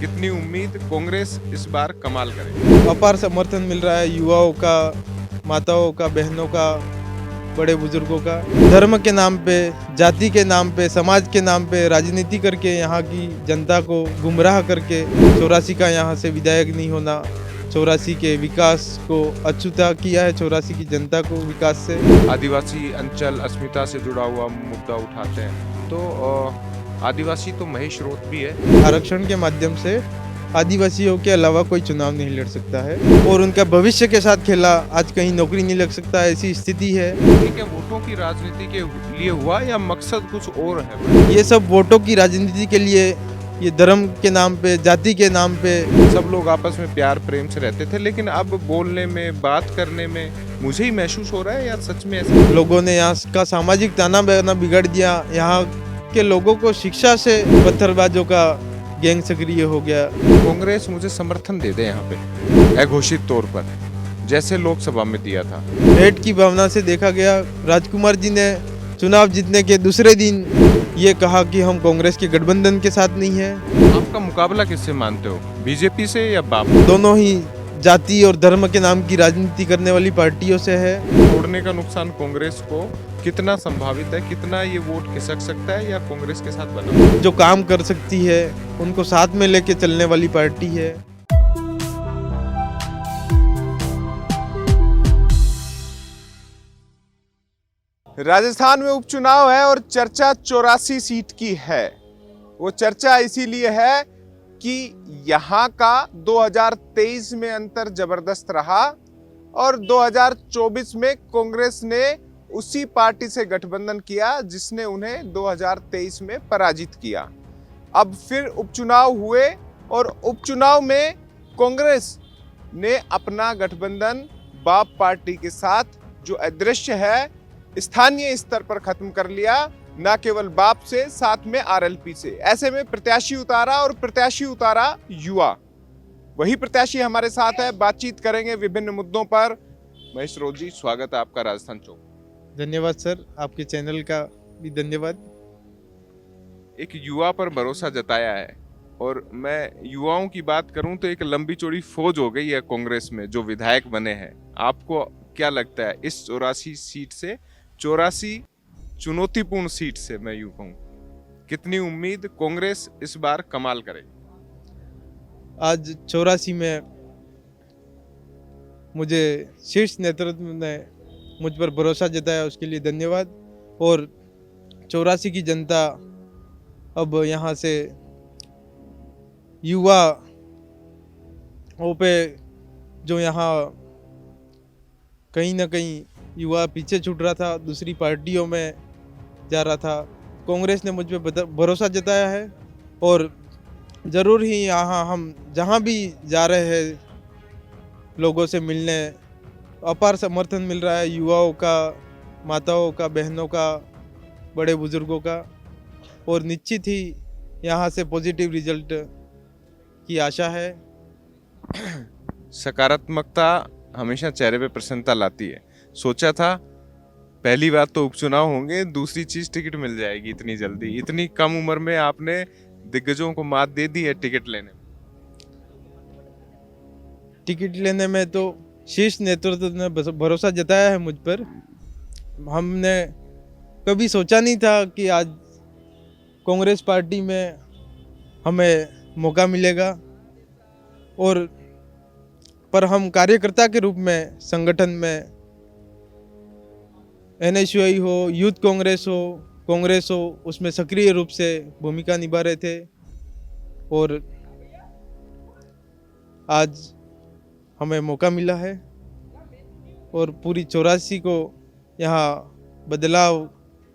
कितनी उम्मीद कांग्रेस इस बार कमाल करेगी। अपार समर्थन मिल रहा है युवाओं का, माताओं का, बहनों का, बड़े बुजुर्गों का। धर्म के नाम पे, जाति के नाम पे, समाज के नाम पे राजनीति करके यहाँ की जनता को गुमराह करके 84 का यहाँ से विधायक नहीं होना, 84 के विकास को अछूता किया है, 84 की जनता को विकास से। आदिवासी अंचल अस्मिता से जुड़ा हुआ मुद्दा उठाते हैं तो आदिवासी तो महेश रोत भी है। आरक्षण के माध्यम से आदिवासियों के अलावा कोई चुनाव नहीं लड़ सकता है और उनका भविष्य के साथ खेला, आज कहीं नौकरी नहीं लग सकता, ऐसी स्थिति है। ठीक है, वोटों की राजनीति के लिए हुआ या मकसद कुछ और है? ये सब वोटों की राजनीति के लिए, ये धर्म के नाम पे, जाति के नाम पे। सब लोग आपस में प्यार प्रेम से रहते थे, लेकिन अब बोलने में, बात करने में मुझे ही महसूस हो रहा है या सच में ऐसा? लोगों ने यहाँ का सामाजिक ताना बाना बिगाड़ दिया, यहाँ के लोगों को शिक्षा से पत्थरबाजों का गैंग सक्रिय हो गया। कांग्रेस मुझे समर्थन दे दे यहाँ पे अघोषित तौर पर, जैसे लोकसभा में दिया था। हेट की भावना से देखा गया। राजकुमार जी ने चुनाव जीतने के दूसरे दिन ये कहा कि हम कांग्रेस के गठबंधन के साथ नहीं है। आपका मुकाबला किससे मानते हो, बीजेपी से या बाप? दोनों ही जाति और धर्म के नाम की राजनीति करने वाली पार्टियों से है। तोड़ने का नुकसान कांग्रेस को कितना संभावित है? कितना ये वोट खिसक सकता है या कांग्रेस के साथ बना? जो काम कर सकती है उनको साथ में लेके चलने वाली पार्टी है। राजस्थान में उपचुनाव है और चर्चा 84 सीट की है। वो चर्चा इसीलिए है कि यहाँ का 2023 में अंतर जबरदस्त रहा और 2024 में कांग्रेस ने उसी पार्टी से गठबंधन किया जिसने उन्हें 2023 में पराजित किया। अब फिर उपचुनाव हुए और उपचुनाव में कांग्रेस ने अपना गठबंधन बाप पार्टी के साथ जो अदृश्य है स्थानीय स्तर पर खत्म कर लिया, न केवल बाप से, साथ में आरएलपी से। ऐसे में प्रत्याशी उतारा और प्रत्याशी उतारा युवा। वही प्रत्याशी हमारे साथ है, बातचीत करेंगे विभिन्न मुद्दों पर। महेश रोत जी, स्वागत है आपका राजस्थान चौक। धन्यवाद सर, आपके चैनल का भी धन्यवाद। एक युवा पर भरोसा जताया है और मैं युवाओं की बात करूं तो एक लंबी चौड़ी फौज हो गई है कांग्रेस में जो विधायक बने हैं। आपको क्या लगता है इस 84 सीट से, 84 चुनौतीपूर्ण सीट से मैं यूं कहूं, कितनी उम्मीद कांग्रेस इस बार कमाल करेगी? आज 84 में मुझे शीर्ष नेतृत्व ने मुझ पर भरोसा जताया, उसके लिए धन्यवाद। और 84 की जनता अब यहाँ से युवा पे, जो यहाँ कहीं ना कहीं युवा पीछे छूट रहा था, दूसरी पार्टियों में जा रहा था, कांग्रेस ने मुझ पे भरोसा जताया है। और ज़रूर ही यहाँ हम जहाँ भी जा रहे हैं लोगों से मिलने, अपार समर्थन मिल रहा है युवाओं का, माताओं का, बहनों का, बड़े बुजुर्गों का। और निश्चित ही यहाँ से पॉजिटिव रिजल्ट की आशा है। सकारात्मकता हमेशा चेहरे पे प्रसन्नता लाती है। सोचा था पहली बात तो उपचुनाव होंगे, दूसरी चीज टिकट मिल जाएगी इतनी जल्दी। इतनी कम उम्र में आपने दिग्गजों को मात दे दी है टिकट लेने में। टिकट लेने में तो शीर्ष नेतृत्व ने भरोसा जताया है मुझ पर। हमने कभी सोचा नहीं था कि आज कांग्रेस पार्टी में हमें मौका मिलेगा। और पर हम कार्यकर्ता के रूप में संगठन में NSUI हो, यूथ कांग्रेस हो, उसमें सक्रिय रूप से भूमिका निभा रहे थे। और आज हमें मौका मिला है और पूरी 84 को यहाँ बदलाव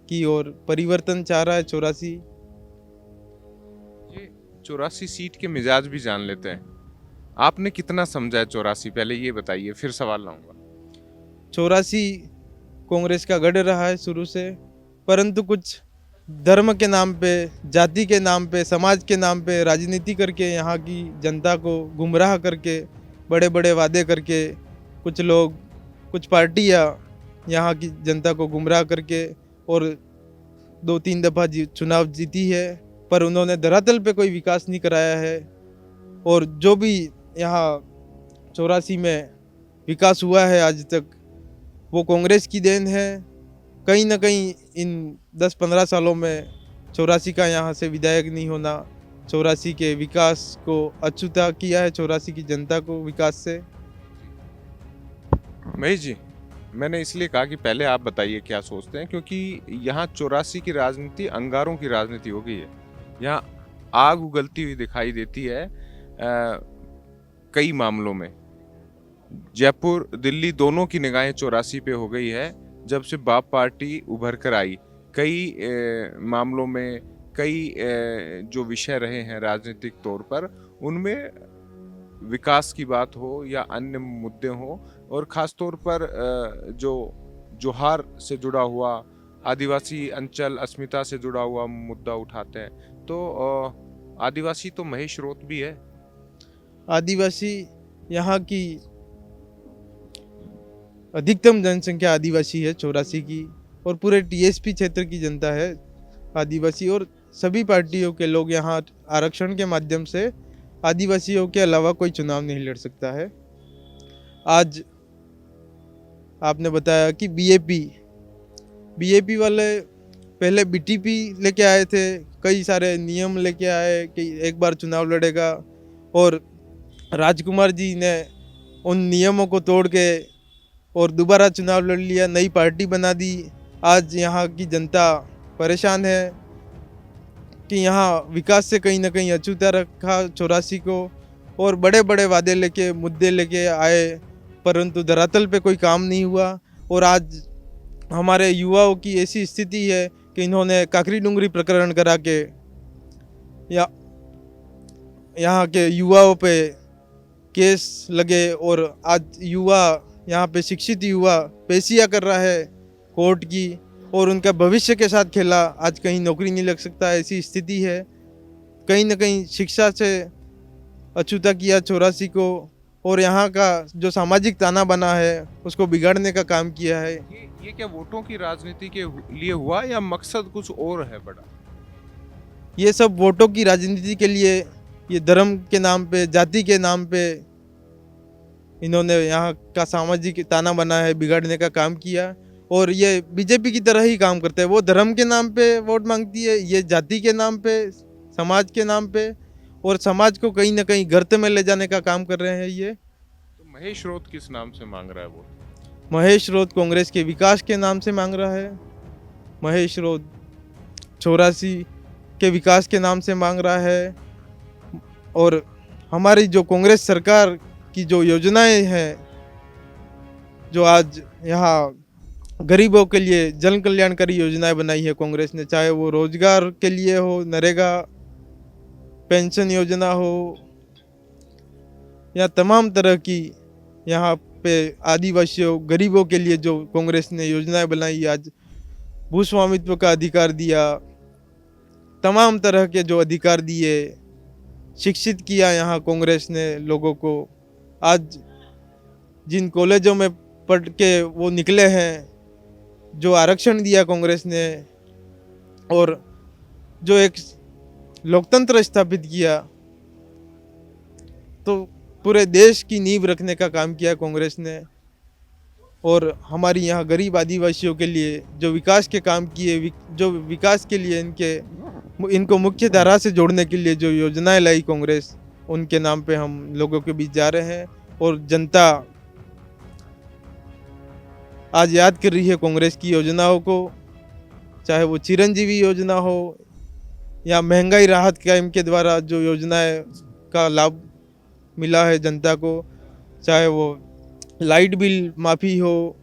की ओर परिवर्तन चाह रहा है 84। ये 84 सीट के मिजाज भी जान लेते हैं। आपने कितना समझा है 84? पहले ये बताइए, फिर सवाल लाऊंगा। 84 कांग्रेस का गढ़ रहा है शुरू से, परंतु कुछ धर्म के नाम पे, जाति के नाम पे, समाज के नाम पे राजनीति करके यहाँ की जनता को गुमराह करके, बड़े बड़े वादे करके, कुछ लोग, कुछ पार्टियाँ यहाँ की जनता को गुमराह करके और 2-3 दफ़ा चुनाव जीती है, पर उन्होंने धरातल पे कोई विकास नहीं कराया है। और जो भी यहाँ 84 में विकास हुआ है आज तक, वो कांग्रेस की देन है। कहीं ना कहीं इन 10-15 सालों में 84 का यहाँ से विधायक नहीं होना 84 के विकास को अछूता किया है, 84 की जनता को विकास से। महेश जी, मैंने इसलिए कहा कि पहले आप बताइए क्या सोचते हैं, क्योंकि यहाँ 84 की राजनीति अंगारों की राजनीति हो गई है। यहाँ आग उगलती हुई दिखाई देती है कई मामलों में। जयपुर दिल्ली दोनों की निगाहें 84 पे हो गई है जब से बाप पार्टी उभर कर आई। कई मामलों में कई जो विषय रहे हैं राजनीतिक तौर पर, उनमें विकास की बात हो या अन्य मुद्दे हो, और ख़ास तौर पर जो जोहार से जुड़ा हुआ, आदिवासी अंचल अस्मिता से जुड़ा हुआ मुद्दा उठाते हैं, तो आदिवासी तो महेश रोत भी है। आदिवासी यहाँ की अधिकतम जनसंख्या आदिवासी है 84 की, और पूरे टीएसपी क्षेत्र की जनता है आदिवासी, और सभी पार्टियों के लोग यहाँ आरक्षण के माध्यम से आदिवासियों के अलावा कोई चुनाव नहीं लड़ सकता है। आज आपने बताया कि बीएपी वाले पहले बीटीपी लेके आए थे, कई सारे नियम लेके आए कि एक बार चुनाव लड़ेगा, और राजकुमार जी ने उन नियमों को तोड़ के और दोबारा चुनाव लड़ लिया, नई पार्टी बना दी। आज यहाँ की जनता परेशान है कि यहाँ विकास से कहीं ना कहीं अछूता रखा 84 को, और बड़े बड़े वादे लेके मुद्दे लेके आए, परंतु धरातल पे कोई काम नहीं हुआ। और आज हमारे युवाओं की ऐसी स्थिति है कि इन्होंने काकरी डूंगरी प्रकरण करा के या यहाँ के युवाओं पे केस लगे, और आज युवा यहाँ पे शिक्षित युवा पेशियाँ कर रहा है कोर्ट की, और उनका भविष्य के साथ खेला। आज कहीं नौकरी नहीं लग सकता, ऐसी स्थिति है। कहीं ना कहीं शिक्षा से अछूता किया 84 को, और यहाँ का जो सामाजिक ताना बना है उसको बिगाड़ने का काम किया है। ये क्या वोटों की राजनीति के लिए हुआ या मकसद कुछ और है बड़ा? ये सब वोटों की राजनीति के लिए, ये धर्म के नाम पे, जाति के नाम पे इन्होंने यहाँ का सामाजिक ताना बना है, बिगाड़ने का काम किया। और ये बीजेपी की तरह ही काम करते हैं, वो धर्म के नाम पे वोट मांगती है, ये जाति के नाम पे, समाज के नाम पे, और समाज को कहीं ना कहीं गर्त में ले जाने का काम कर रहे हैं ये। तो महेश रोत किस नाम से मांग रहा है वोट? महेश रोत कांग्रेस के विकास के नाम से मांग रहा है। महेश रोत 84 के विकास के नाम से मांग रहा है। और हमारी जो कांग्रेस सरकार की जो योजनाएं हैं, जो आज यहाँ गरीबों के लिए जन कल्याणकारी योजनाएं बनाई है कांग्रेस ने, चाहे वो रोजगार के लिए हो, नरेगा पेंशन योजना हो, या तमाम तरह की यहाँ पे आदिवासियों गरीबों के लिए जो कांग्रेस ने योजनाएं बनाई, आज भू स्वामित्व का अधिकार दिया, तमाम तरह के जो अधिकार दिए, शिक्षित किया यहाँ कांग्रेस ने लोगों को। आज जिन कॉलेजों में पढ़ के वो निकले हैं, जो आरक्षण दिया कांग्रेस ने, और जो एक लोकतंत्र स्थापित किया, तो पूरे देश की नींव रखने का काम किया कांग्रेस ने। और हमारी यहाँ गरीब आदिवासियों के लिए जो विकास के काम किए, जो विकास के लिए इनको मुख्य धारा से जोड़ने के लिए जो योजनाएं लाई कांग्रेस, उनके नाम पे हम लोगों के बीच जा रहे हैं। और जनता आज याद कर रही है कांग्रेस की योजनाओं को, चाहे वो चिरंजीवी योजना हो या महंगाई राहत कैम्प के द्वारा जो योजनाएं का लाभ मिला है जनता को, चाहे वो लाइट बिल माफ़ी हो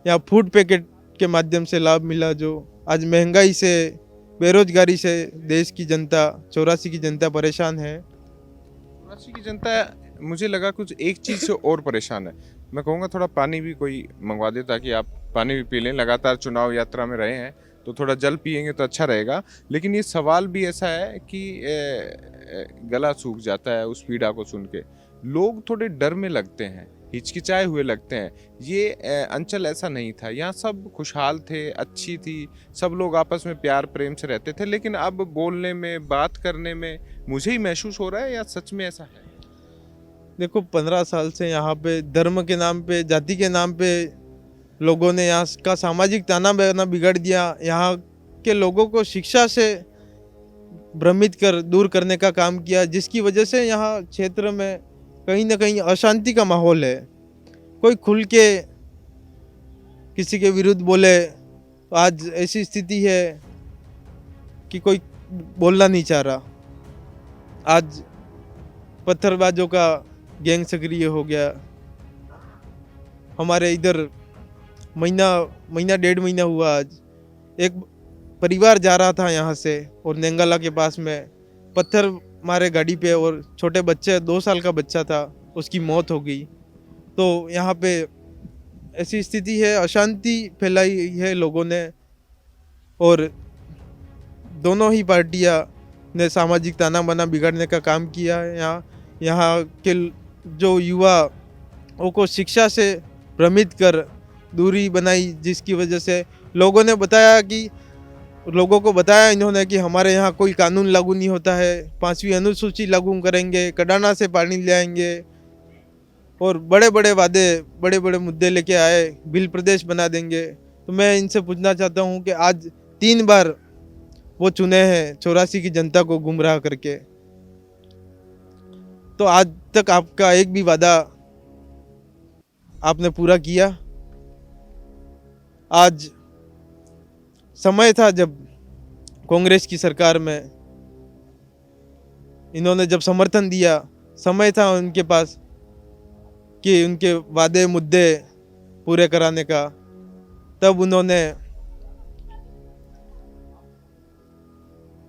या फूड पैकेट के माध्यम से लाभ मिला। जो आज महंगाई से, बेरोजगारी से देश की जनता, 84 की जनता परेशान है। 84 की जनता, मुझे लगा कुछ एक चीज़ से और परेशान है। मैं कहूँगा थोड़ा पानी भी कोई मंगवा दे ताकि आप पानी भी पी लें। लगातार चुनाव यात्रा में रहे हैं तो थोड़ा जल पिएंगे तो अच्छा रहेगा। लेकिन ये सवाल भी ऐसा है कि गला सूख जाता है उस पीड़ा को सुन के। लोग थोड़े डर में लगते हैं, हिचकिचाए हुए लगते हैं। ये अंचल ऐसा नहीं था, यहाँ सब खुशहाल थे, अच्छी थी, सब लोग आपस में प्यार प्रेम से रहते थे। लेकिन अब बोलने में, बात करने में मुझे ही महसूस हो रहा है या सच में ऐसा है? देखो 15 साल से यहाँ पे धर्म के नाम पे, जाति के नाम पे लोगों ने यहाँ का सामाजिक ताना बाना बिगाड़ दिया। यहाँ के लोगों को शिक्षा से भ्रमित कर दूर करने का काम किया, जिसकी वजह से यहाँ क्षेत्र में कहीं ना कहीं अशांति का माहौल है। कोई खुल के किसी के विरुद्ध बोले तो आज ऐसी स्थिति है कि कोई बोलना नहीं चाह रहा। आज पत्थरबाजों का गैंग सक्रिय हो गया। हमारे इधर महीना 1.5 महीना हुआ, आज एक परिवार जा रहा था यहाँ से और नेंगाला के पास में पत्थर मारे गाड़ी पे और छोटे बच्चे 2 साल का बच्चा था, उसकी मौत हो गई। तो यहाँ पे ऐसी स्थिति है, अशांति फैलाई है लोगों ने और दोनों ही पार्टियां ने सामाजिक ताना बाना बिगाड़ने का काम किया है। यहाँ के जो युवाओं को शिक्षा से भ्रमित कर दूरी बनाई, जिसकी वजह से लोगों को बताया इन्होंने कि हमारे यहाँ कोई कानून लागू नहीं होता है, 5वीं अनुसूची लागू करेंगे, कडाना से पानी ले आएंगे और बड़े बड़े वादे, बड़े बड़े मुद्दे लेके आए, बिल प्रदेश बना देंगे। तो मैं इनसे पूछना चाहता हूँ कि आज 3 बार वो चुने हैं 84 की जनता को गुमराह करके, तो आज तक आपका एक भी वादा आपने पूरा किया? आज समय था जब कांग्रेस की सरकार में इन्होंने जब समर्थन दिया, समय था उनके पास कि उनके वादे मुद्दे पूरे कराने का, तब उन्होंने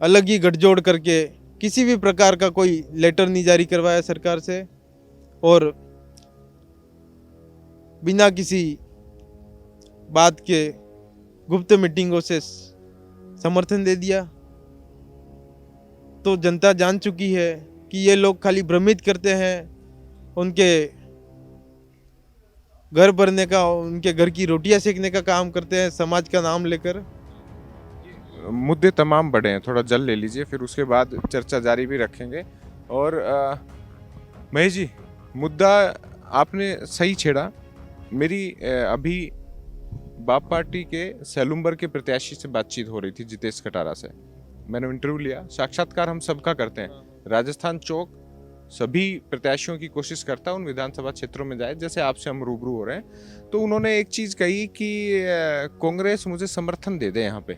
अलग ही गठजोड़ करके किसी भी प्रकार का कोई लेटर नहीं जारी करवाया सरकार से और बिना किसी बात के गुप्त मीटिंगों से समर्थन दे दिया। तो जनता जान चुकी है कि ये लोग खाली भ्रमित करते हैं, उनके घर भरने का, उनके घर की रोटियां सेकने का काम करते हैं समाज का नाम लेकर। मुद्दे तमाम बड़े हैं, थोड़ा जल ले लीजिए, फिर उसके बाद चर्चा जारी भी रखेंगे। और महेश जी, मुद्दा आपने सही छेड़ा। मेरी अभी बाप पार्टी के सेलुम्बर के प्रत्याशी से बातचीत हो रही थी, जितेश कटारा से। मैंने इंटरव्यू लिया, साक्षात्कार हम सबका करते हैं। राजस्थान चौक सभी प्रत्याशियों की कोशिश करता है उन विधानसभा क्षेत्रों में जाए, जैसे आपसे हम रूबरू हो रहे हैं। तो उन्होंने एक चीज कही कि कांग्रेस मुझे समर्थन दे दे यहाँ पे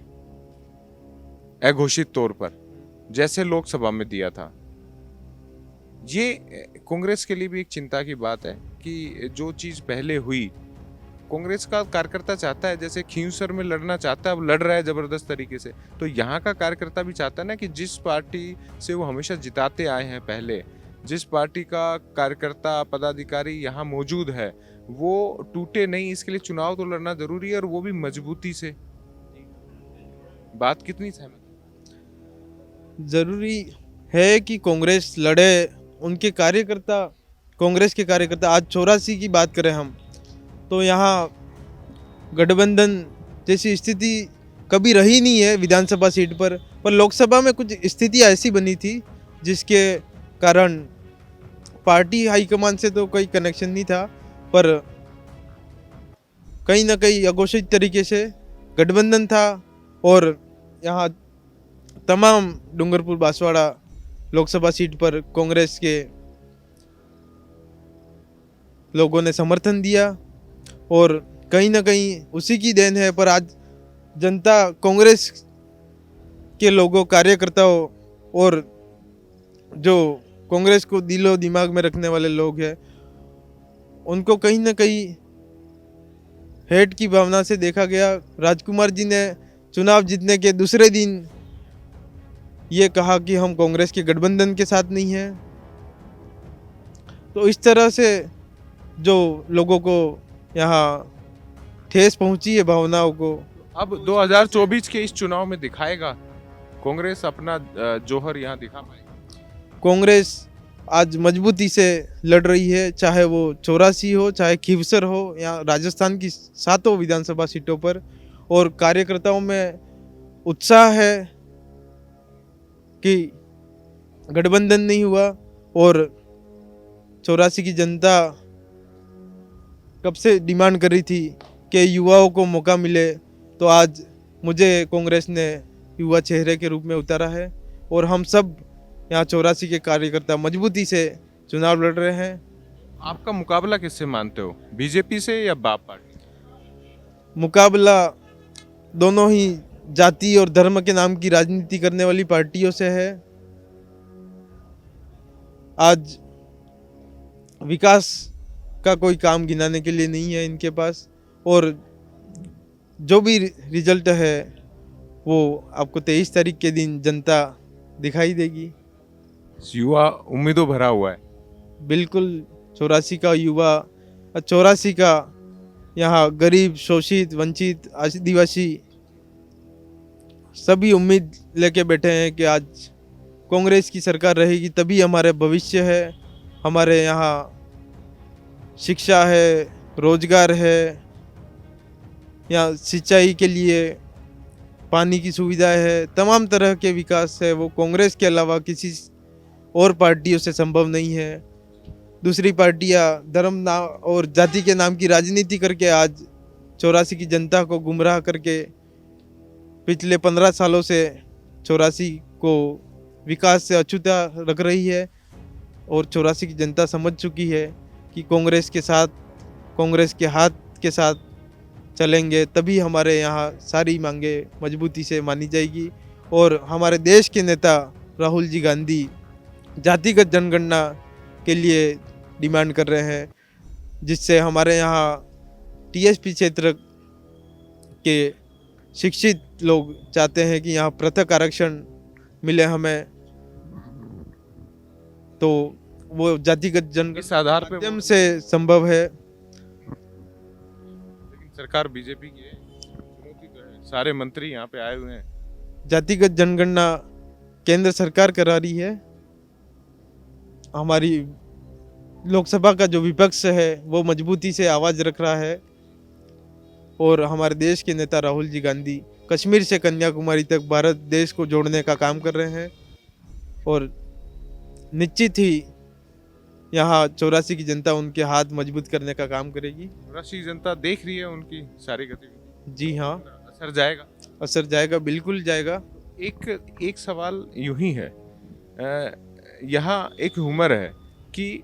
अघोषित तौर पर, जैसे लोकसभा में दिया था। ये कांग्रेस के लिए भी एक चिंता की बात है कि जो चीज पहले हुई, कांग्रेस का कार्यकर्ता चाहता है, जैसे खींवसर में लड़ना चाहता है, अब लड़ रहा है जबरदस्त तरीके से, तो यहाँ का कार्यकर्ता भी चाहता है ना कि जिस पार्टी से वो हमेशा जिताते आए हैं पहले, जिस पार्टी का कार्यकर्ता पदाधिकारी यहाँ मौजूद है, वो टूटे नहीं। इसके लिए चुनाव तो लड़ना जरूरी है, और वो भी मजबूती से। बात कितनी सहमत? जरूरी है कि कांग्रेस लड़े, उनके कार्यकर्ता, कांग्रेस के कार्यकर्ता। आज 84 की बात करें हम, तो यहाँ गठबंधन जैसी स्थिति कभी रही नहीं है विधानसभा सीट पर लोकसभा में कुछ स्थितियाँ ऐसी बनी थी जिसके कारण पार्टी हाईकमान से तो कोई कनेक्शन नहीं था, पर कहीं ना कहीं अघोषित तरीके से गठबंधन था और यहाँ तमाम डूंगरपुर बांसवाड़ा लोकसभा सीट पर कांग्रेस के लोगों ने समर्थन दिया और कहीं ना कहीं उसी की देन है। पर आज जनता कांग्रेस के लोगों, कार्यकर्ताओं और जो कांग्रेस को दिलो दिमाग में रखने वाले लोग हैं, उनको कहीं ना कहीं हेट की भावना से देखा गया। राजकुमार जी ने चुनाव जीतने के दूसरे दिन ये कहा कि हम कांग्रेस के गठबंधन के साथ नहीं हैं। तो इस तरह से जो लोगों को यहाँ ठेस पहुंची है भावनाओं को, अब 2024 के इस चुनाव में दिखाएगा कांग्रेस अपना जोहर यहाँ दिखा पाएगी? कांग्रेस आज मजबूती से लड़ रही है, चाहे वो 84 हो, चाहे खीवसर हो, या राजस्थान की 7 विधानसभा सीटों पर। और कार्यकर्ताओं में उत्साह है कि गठबंधन नहीं हुआ और 84 की जनता कब से डिमांड कर रही थी कि युवाओं को मौका मिले, तो आज मुझे कांग्रेस ने युवा चेहरे के रूप में उतारा है और हम सब यहाँ 84 के कार्यकर्ता मजबूती से चुनाव लड़ रहे हैं। आपका मुकाबला किससे मानते हो, बीजेपी से या बाप पार्टी? मुकाबला दोनों ही जाति और धर्म के नाम की राजनीति करने वाली पार्टियों से है। आज विकास का कोई काम गिनाने के लिए नहीं है इनके पास, और जो भी रिजल्ट है वो आपको 23 तारीख के दिन जनता दिखाई देगी। युवा उम्मीदों भरा हुआ है। बिल्कुल 84 का युवा, 84 का यहाँ गरीब, शोषित, वंचित, आदिवासी सभी उम्मीद लेके बैठे हैं कि आज कांग्रेस की सरकार रहेगी तभी हमारे भविष्य है। हमारे यहाँ शिक्षा है, रोजगार है, यहाँ सिंचाई के लिए पानी की सुविधा है, तमाम तरह के विकास है, वो कांग्रेस के अलावा किसी और पार्टियों से संभव नहीं है। दूसरी पार्टियां धर्म नाम और जाति के नाम की राजनीति करके आज 84 की जनता को गुमराह करके पिछले 15 सालों से 84 को विकास से अछूता रख रही है, और 84 की जनता समझ चुकी है कि कांग्रेस के साथ, कांग्रेस के हाथ के साथ चलेंगे तभी हमारे यहाँ सारी मांगे मजबूती से मानी जाएगी। और हमारे देश के नेता राहुल जी गांधी जातिगत जनगणना के लिए डिमांड कर रहे हैं, जिससे हमारे यहाँ टीएसपी क्षेत्र के शिक्षित लोग चाहते हैं कि यहाँ पृथक आरक्षण मिले हमें, तो वो जातिगत इस आधार पे माध्यम से संभव है। लेकिन सरकार बीजेपी की है, चुनौती तो है, सारे मंत्री यहाँ पे आए हुए हैं। जातिगत जनगणना केंद्र सरकार करा रही है। हमारी लोकसभा का जो विपक्ष है वो मजबूती से आवाज़ रख रहा है, और हमारे देश के नेता राहुल जी गांधी कश्मीर से कन्याकुमारी तक भारत देश को जोड़ने का काम कर रहे हैं, और निश्चित ही यहाँ 84 की जनता उनके हाथ मजबूत करने का काम करेगी। 84 जनता देख रही है उनकी सारी गतिविधि। जी हाँ, असर जाएगा? असर जाएगा, बिल्कुल जाएगा। एक सवाल यूं ही है, यहाँ एक हुमर है कि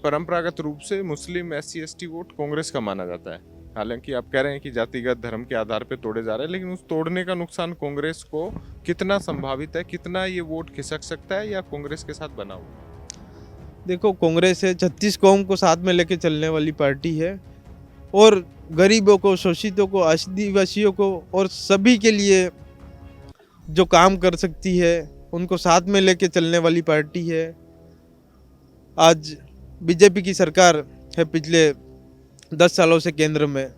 परंपरागत रूप से मुस्लिम SC/ST वोट कांग्रेस का माना जाता है। हालांकि आप कह रहे हैं कि जातिगत धर्म के आधार पर तोड़े जा रहे हैं, लेकिन उस तोड़ने का नुकसान कांग्रेस को कितना संभावित है, कितना ये वोट खिसक सकता है, या कांग्रेस के साथ बना हुआ? देखो, कांग्रेस है 36 कौम को साथ में लेके चलने वाली पार्टी है, और गरीबों को, शोषितों को, आदिवासियों को और सभी के लिए जो काम कर सकती है उनको साथ में लेके चलने वाली पार्टी है। आज बीजेपी की सरकार है पिछले 10 सालों से केंद्र में,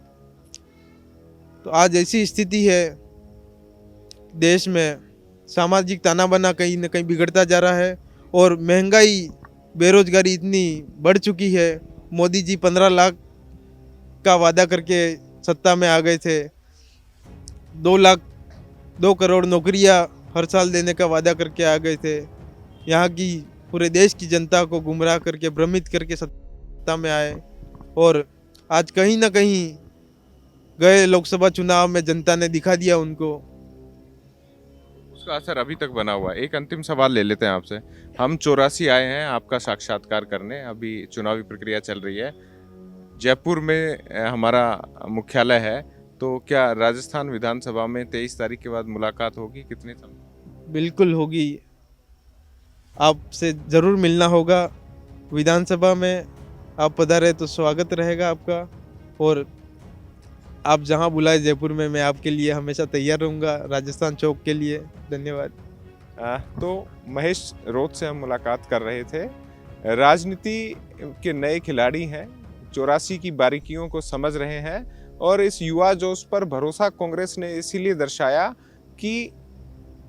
तो आज ऐसी स्थिति है देश में, सामाजिक ताना बाना कहीं न कहीं बिगड़ता जा रहा है, और महंगाई, बेरोजगारी इतनी बढ़ चुकी है। मोदी जी 15 लाख का वादा करके सत्ता में आ गए थे, 2 करोड़ नौकरियां हर साल देने का वादा करके आ गए थे। यहाँ की पूरे देश की जनता को गुमराह करके, भ्रमित करके सत्ता में आए, और आज कहीं ना कहीं गए लोकसभा चुनाव में जनता ने दिखा दिया उनको। उसका असर अभी तक बना हुआ है। एक अंतिम सवाल ले लेते हैं आपसे। हम 84 आए हैं आपका साक्षात्कार करने, अभी चुनावी प्रक्रिया चल रही है। जयपुर में हमारा मुख्यालय है, तो क्या राजस्थान विधानसभा में 23 तारीख के बाद मुलाकात होगी? कितने समय? बिल्कुल होगी, आपसे ज़रूर मिलना होगा। विधानसभा में आप पधारे तो स्वागत रहेगा आपका, और आप जहां बुलाए जयपुर में, मैं आपके लिए हमेशा तैयार रहूंगा, राजस्थान चौक के लिए। धन्यवाद। तो महेश रोत से हम मुलाकात कर रहे थे। राजनीति के नए खिलाड़ी हैं, 84 की बारीकियों को समझ रहे हैं, और इस युवा जोश पर भरोसा कांग्रेस ने इसीलिए दर्शाया कि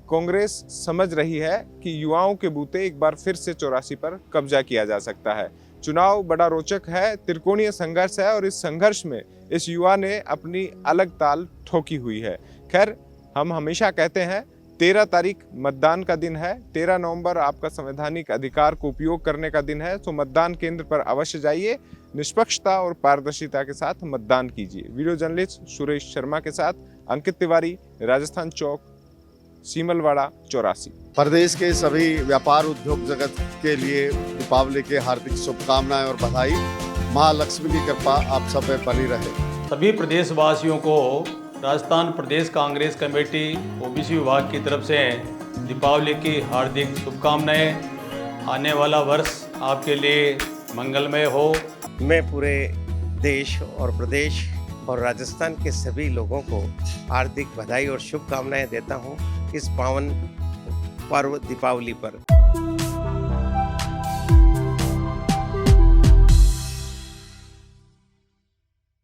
कांग्रेस समझ रही है कि युवाओं के बूते एक बार फिर से 84 पर कब्जा किया जा सकता है। चुनाव बड़ा रोचक है, त्रिकोणीय संघर्ष है, और इस संघर्ष में इस युवा ने अपनी अलग ताल ठोकी हुई है। खैर, हम हमेशा कहते हैं 13 तारीख मतदान का दिन है। 13 नवंबर आपका संवैधानिक अधिकार को उपयोग करने का दिन है। तो मतदान केंद्र पर अवश्य जाइए, निष्पक्षता और पारदर्शिता के साथ मतदान कीजिए। वीडियो जर्नलिस्ट सुरेश शर्मा के साथ अंकित तिवारी, राजस्थान चौक, सीमलवाड़ा 84। प्रदेश के सभी व्यापार उद्योग जगत के लिए दीपावली के हार्दिक शुभकामनाएं और बधाई। महालक्ष्मी की कृपा आप सब पे बनी रहे। सभी प्रदेशवासियों को राजस्थान प्रदेश कांग्रेस कमेटी ओबीसी विभाग की तरफ से दीपावली की हार्दिक शुभकामनाएं। आने वाला वर्ष आपके लिए मंगलमय हो। मैं पूरे देश और प्रदेश और राजस्थान के सभी लोगों को हार्दिक बधाई और शुभकामनाएं देता हूं इस पावन पर्व दीपावली पर।